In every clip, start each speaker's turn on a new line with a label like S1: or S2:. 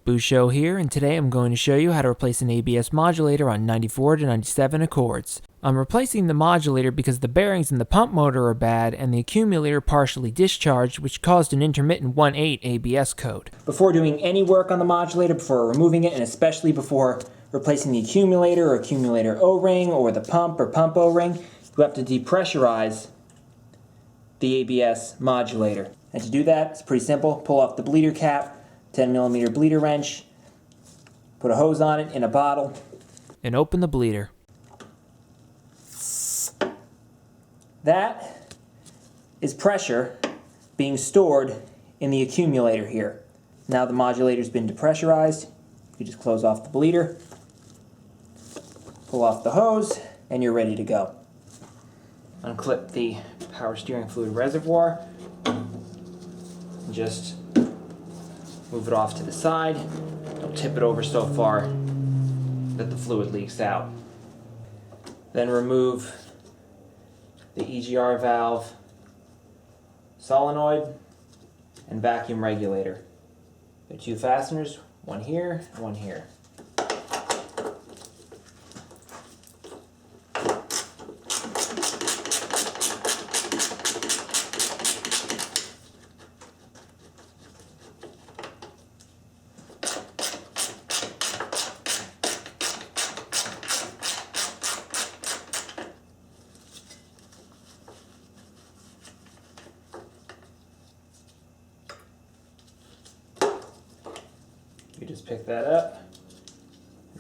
S1: Busho here, and today I'm going to show you how to replace an ABS modulator on 94 to 97 Accords. I'm replacing the modulator because the bearings in the pump motor are bad and the accumulator partially discharged, which caused an intermittent 1/8 ABS code. Before doing any work on the modulator, before removing it, and especially before replacing the accumulator or accumulator O-ring or the pump or pump O-ring, you have to depressurize the ABS modulator. And to do that, it's pretty simple. Pull off the bleeder cap, 10mm bleeder wrench, put a hose on it in a bottle, and open the bleeder. That is pressure being stored in the accumulator here. Now the modulator's been depressurized, you just close off the bleeder, pull off the hose, and you're ready to go. Unclip the power steering fluid reservoir, and just move it off to the side. Don't tip it over so far that the fluid leaks out. Then remove the EGR valve, solenoid, and vacuum regulator. There are two fasteners, one here and one here. You just pick that up,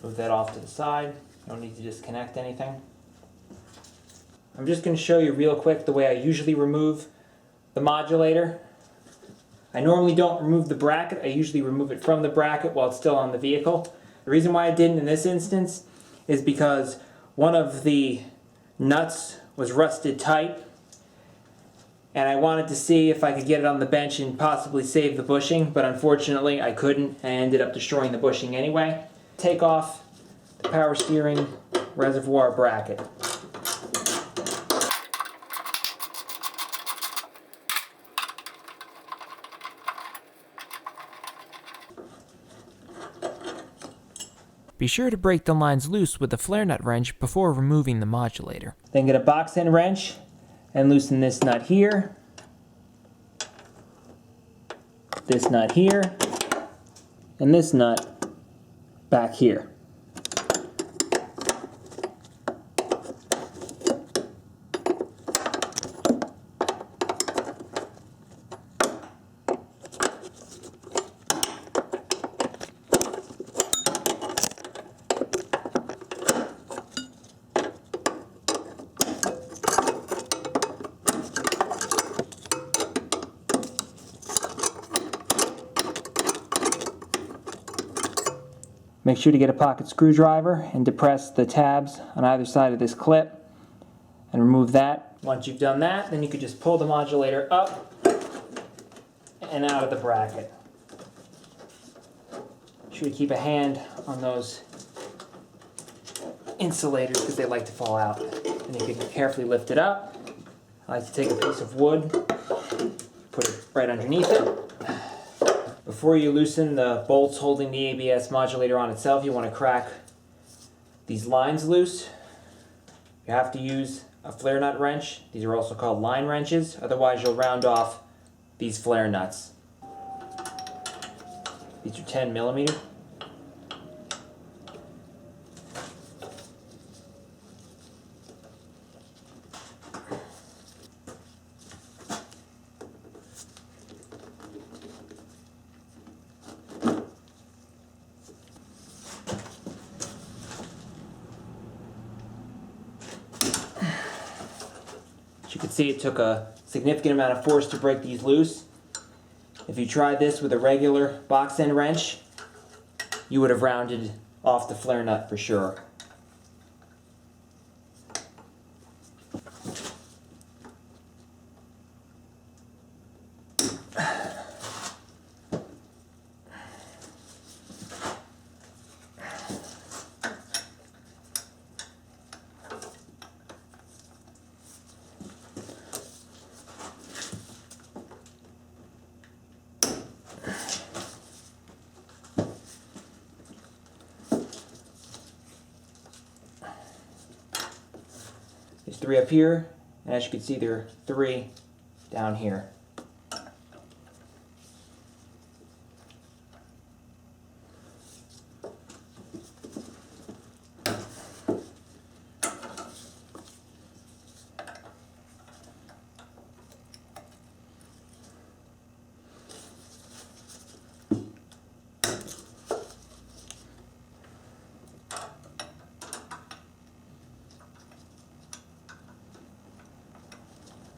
S1: move that off to the side. You don't need to disconnect anything. I'm just going to show you real quick the way I usually remove the modulator. I normally don't remove the bracket. I usually remove it from the bracket while it's still on the vehicle. The reason why I didn't in this instance is because one of the nuts was rusted tight, and I wanted to see if I could get it on the bench and possibly save the bushing, but unfortunately I couldn't, and I ended up destroying the bushing anyway. Take off the power steering reservoir bracket. Be sure to break the lines loose with a flare nut wrench before removing the modulator. Then get a box end wrench and loosen this nut here, this nut here, and this nut back here. Make sure to get a pocket screwdriver and depress the tabs on either side of this clip and remove that. Once you've done that, then you can just pull the modulator up and out of the bracket. Be sure to keep a hand on those insulators because they like to fall out. And you can carefully lift it up. I like to take a piece of wood, put it right underneath it. Before you loosen the bolts holding the ABS modulator on itself, you want to crack these lines loose. You have to use a flare nut wrench. These are also called line wrenches, otherwise you'll round off these flare nuts. These are 10mm. You can see it took a significant amount of force to break these loose. If you tried this with a regular box end wrench, you would have rounded off the flare nut for sure. There's 3 up here, and as you can see, there are 3 down here.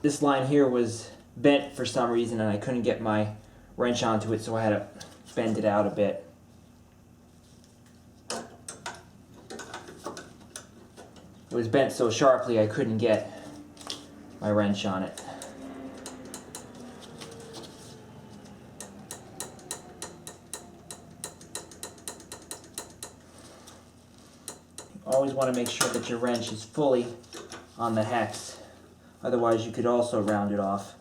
S1: This line here was bent for some reason and I couldn't get my wrench onto it, so I had to bend it out a bit. It was bent so sharply I couldn't get my wrench on it. You always want to make sure that your wrench is fully on the hex. Otherwise, you could also round it off.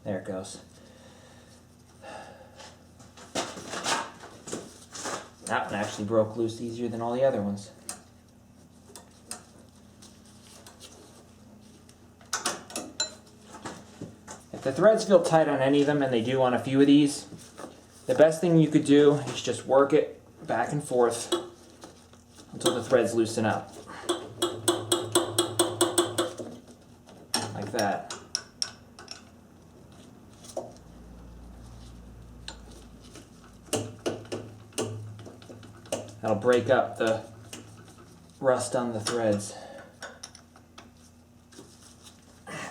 S1: There it goes. That one actually broke loose easier than all the other ones. If the threads feel tight on any of them, and they do on a few of these, the best thing you could do is just work it back and forth until the threads loosen up. Like that. That'll break up the rust on the threads.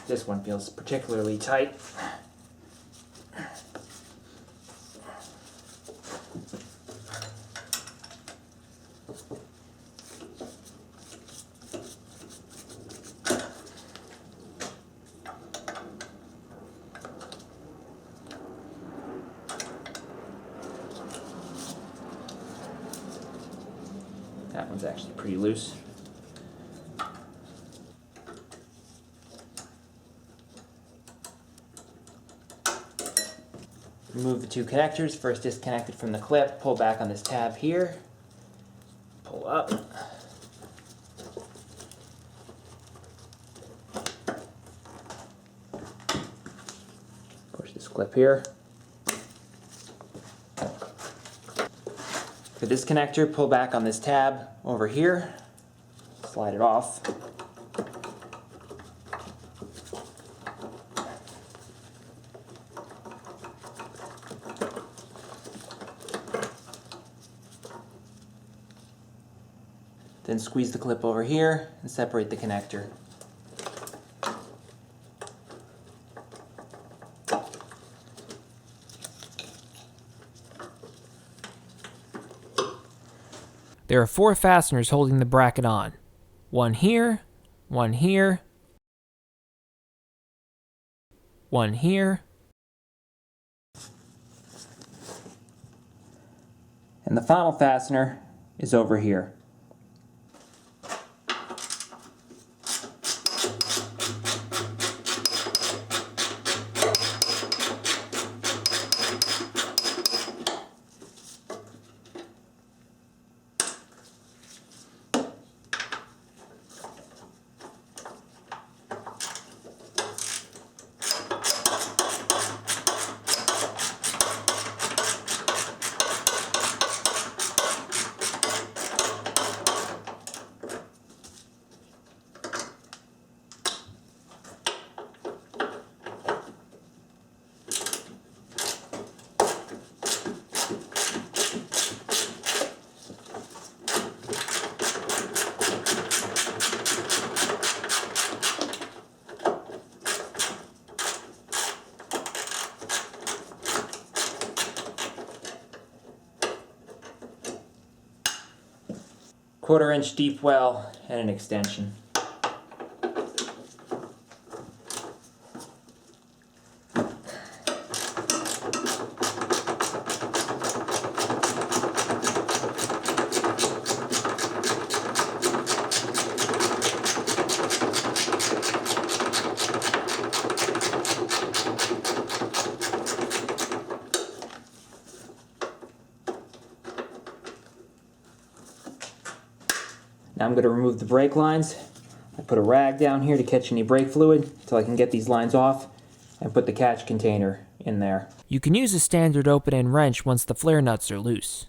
S1: This one feels particularly tight. That one's actually pretty loose. Remove the 2 connectors. First disconnect it from the clip. Pull back on this tab here. Pull up. Push this clip here. For this connector, pull back on this tab over here, slide it off. Then squeeze the clip over here and separate the connector. There are 4 fasteners holding the bracket on. One here, one here, one here, and the final fastener is over here. Quarter-inch deep well and an extension. Now I'm going to remove the brake lines I put a rag down here to catch any brake fluid until I can get these lines off and put the catch container in there.
S2: You can use a standard open-end wrench once the flare nuts are loose.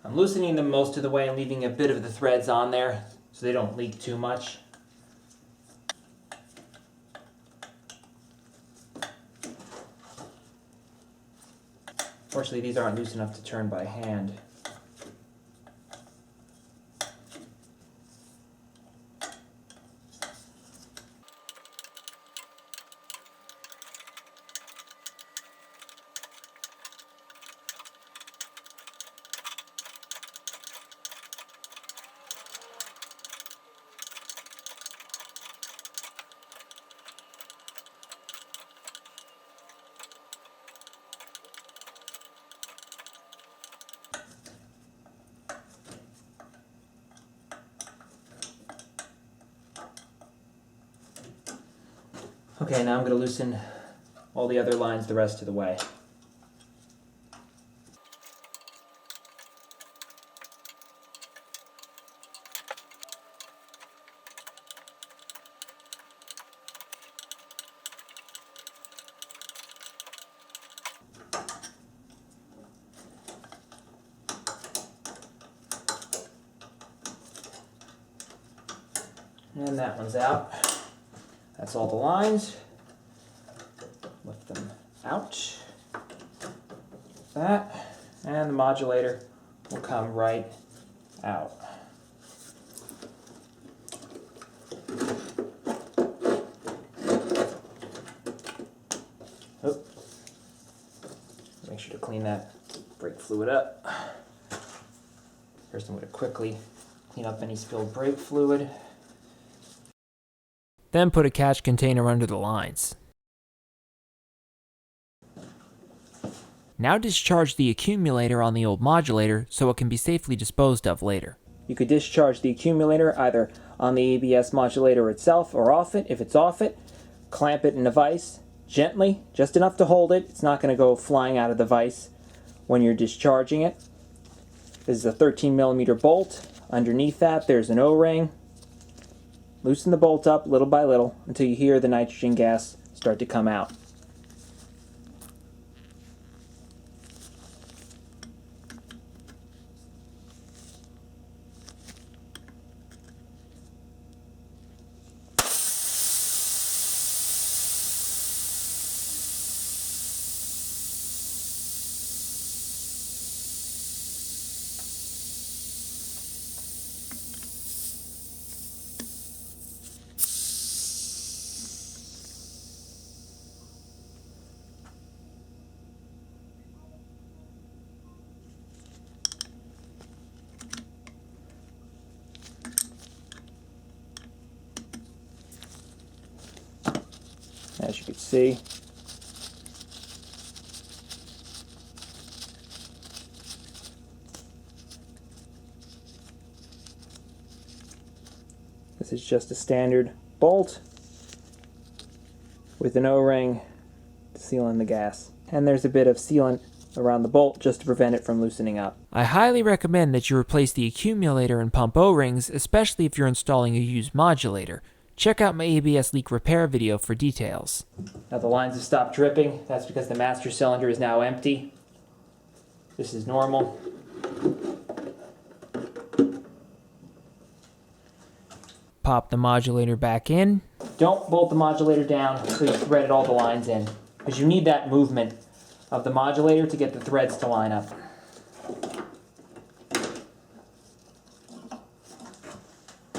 S1: I'm loosening them most of the way and leaving a bit of the threads on there so they don't leak too much. Fortunately, these aren't loose enough to turn by hand. Okay, now I'm going to loosen all the other lines the rest of the way. And that one's out. That's all the lines. Lift them out. That. And the modulator will come right out. Oh. Make sure to clean that brake fluid up. First I'm going to quickly clean up any spilled brake fluid.
S2: Then put a catch container under the lines. Now discharge the accumulator on the old modulator so it can be safely disposed of later.
S1: You could discharge the accumulator either on the ABS modulator itself or off it. If it's off it, clamp it in a vise gently, just enough to hold it. It's not going to go flying out of the vise when you're discharging it. This is a 13mm bolt. Underneath that there's an O-ring. Loosen the bolt up little by little until you hear the nitrogen gas start to come out. As you can see, this is just a standard bolt with an O-ring to seal in the gas. And there's a bit of sealant around the bolt just to prevent it from loosening up.
S2: I highly recommend that you replace the accumulator and pump O-rings, especially if you're installing a used modulator. Check out my ABS leak repair video for details.
S1: Now the lines have stopped dripping. That's because the master cylinder is now empty. This is normal.
S2: Pop the modulator back in.
S1: Don't bolt the modulator down until you've threaded all the lines in, because you need that movement of the modulator to get the threads to line up.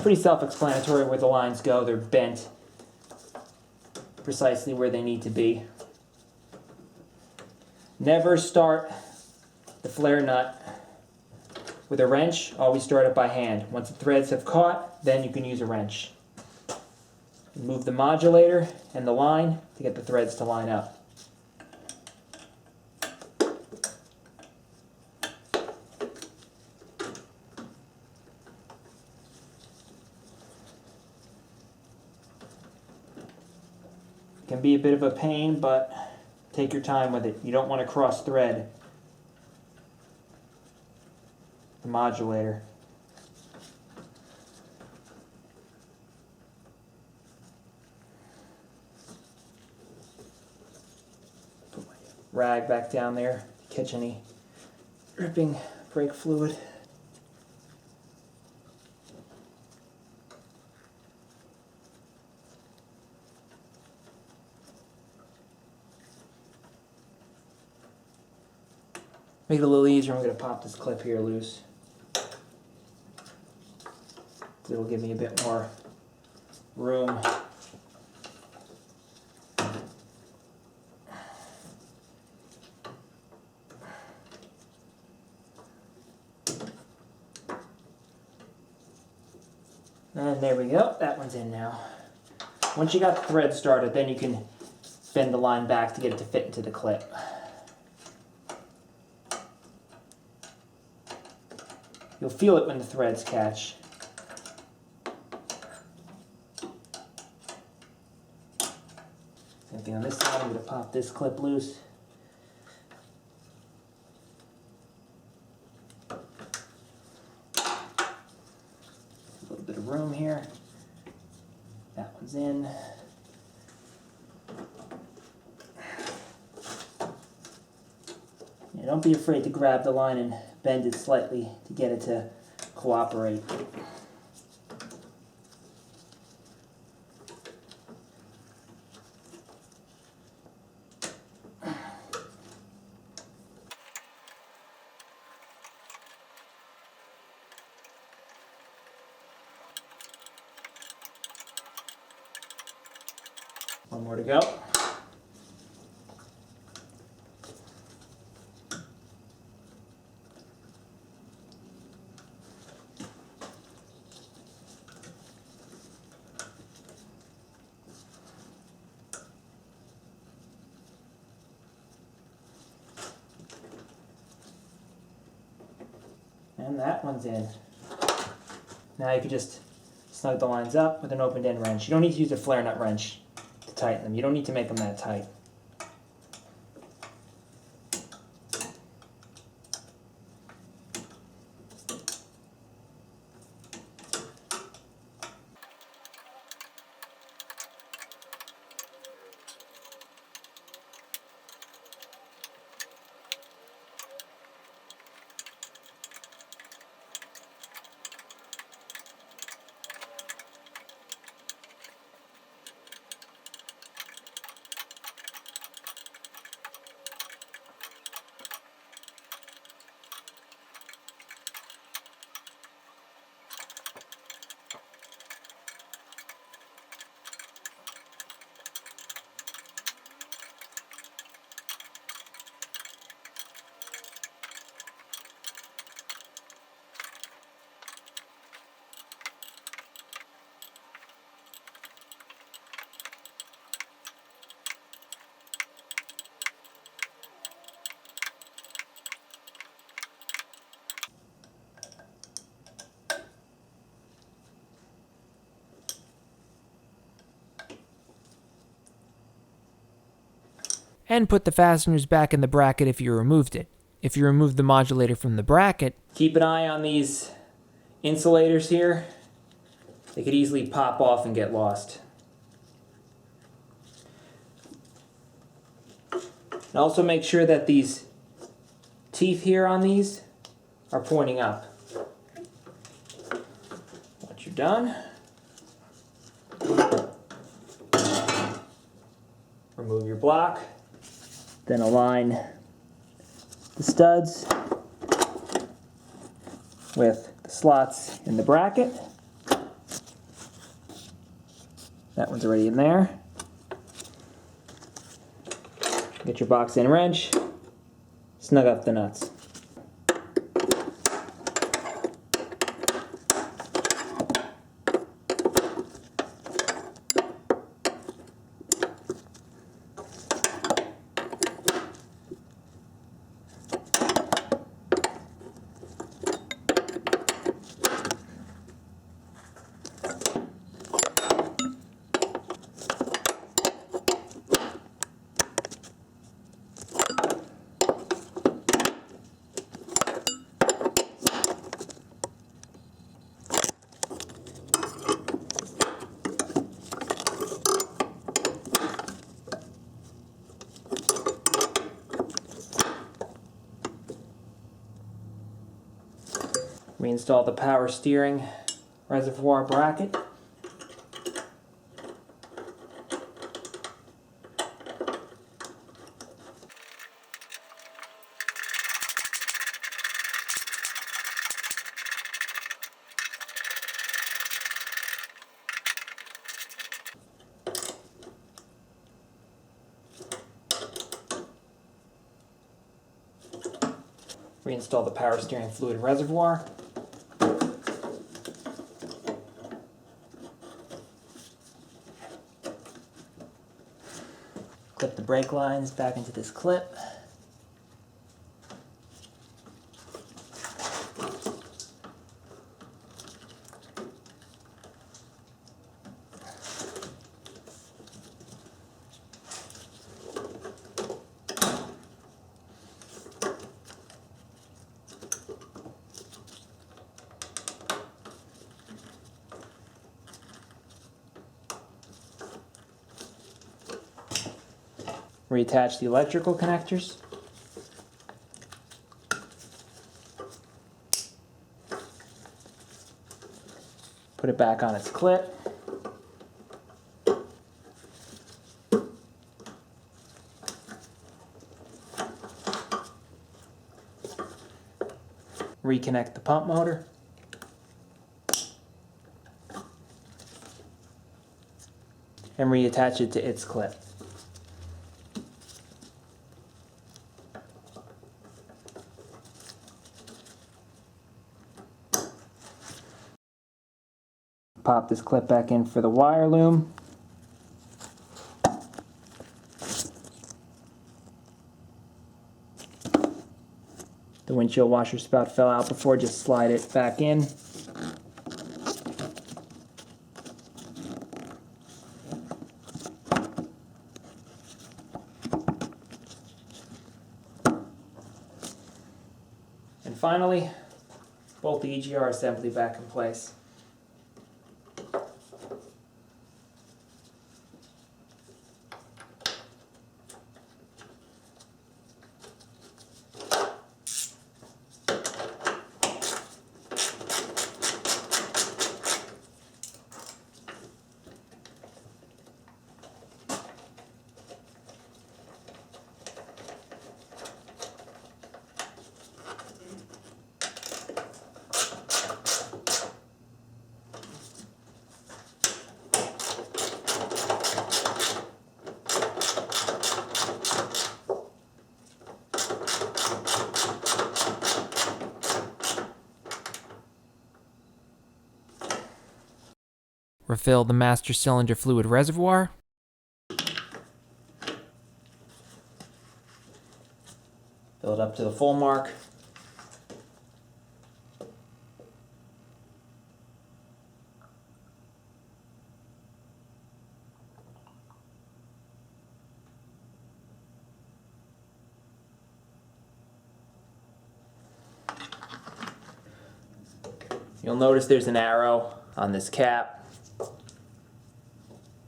S1: pretty self-explanatory where the lines go. They're bent precisely where they need to be. Never start the flare nut with a wrench. Always start it by hand. Once the threads have caught, then you can use a wrench. Move the modulator and the line to get the threads to line up. It can be a bit of a pain, but take your time with it. You don't want to cross thread the modulator. Put my rag back down there to catch any dripping brake fluid. Make it a little easier, I'm going to pop this clip here loose. It'll give me a bit more room. And there we go, that one's in now. Once you got the thread started, then you can bend the line back to get it to fit into the clip. You'll feel it when the threads catch. Same thing on this side, I'm going to pop this clip loose. A little bit of room here. That one's in. Yeah, don't be afraid to grab the line and bend it slightly to get it to cooperate. One more to go. And that one's in. Now you can just snug the lines up with an open end wrench. You don't need to use a flare nut wrench to tighten them. You don't need to make them that tight.
S2: And put the fasteners back in the bracket if you removed it. If you removed the modulator from the bracket,
S1: keep an eye on these insulators here. They could easily pop off and get lost. And also make sure that these teeth here on these are pointing up. Once you're done, remove your block. Then align the studs with the slots in the bracket. That one's already in there. Get your box end wrench, snug up the nuts. Reinstall the power steering reservoir bracket. Reinstall the power steering fluid reservoir. Clip the brake lines back into this clip. Reattach the electrical connectors. Put it back on its clip. Reconnect the pump motor. And reattach it to its clip. Pop this clip back in for the wire loom. The windshield washer spout fell out before, just slide it back in. And finally, bolt the EGR assembly back in place.
S2: Refill the master cylinder fluid reservoir.
S1: Fill it up to the full mark. You'll notice there's an arrow on this cap. It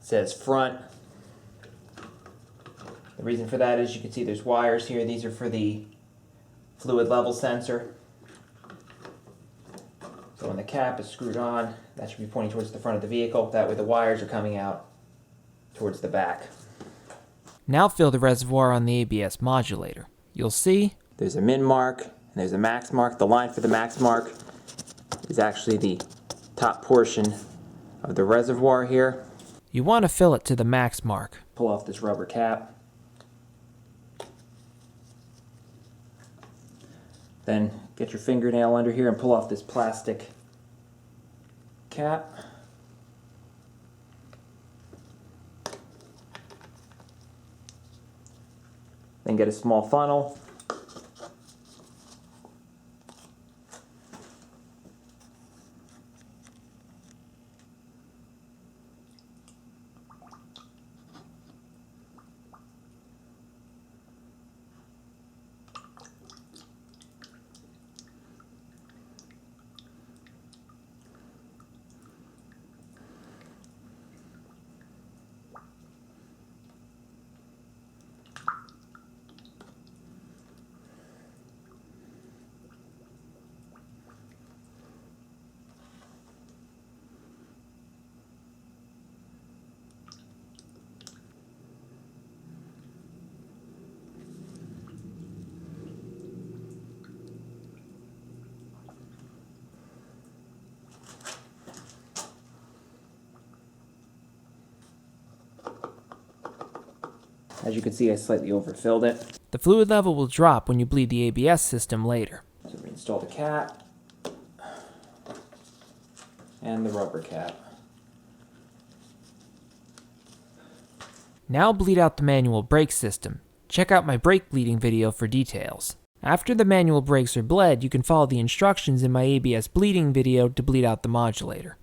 S1: says front. The reason for that is you can see there's wires here. These are for the fluid level sensor. So when the cap is screwed on, that should be pointing towards the front of the vehicle. That way the wires are coming out towards the back.
S2: Now fill the reservoir on the ABS modulator. You'll see
S1: There's a min mark and there's a max mark. The line for the max mark is actually the top portion of the reservoir here.
S2: You want to fill it to the max mark.
S1: Pull off this rubber cap. Then get your fingernail under here and pull off this plastic cap. Then get a small funnel. As you can see, I slightly overfilled it.
S2: The fluid level will drop when you bleed the ABS system later.
S1: So reinstall the cap and the rubber cap.
S2: Now bleed out the manual brake system. Check out my brake bleeding video for details. After the manual brakes are bled, you can follow the instructions in my ABS bleeding video to bleed out the modulator.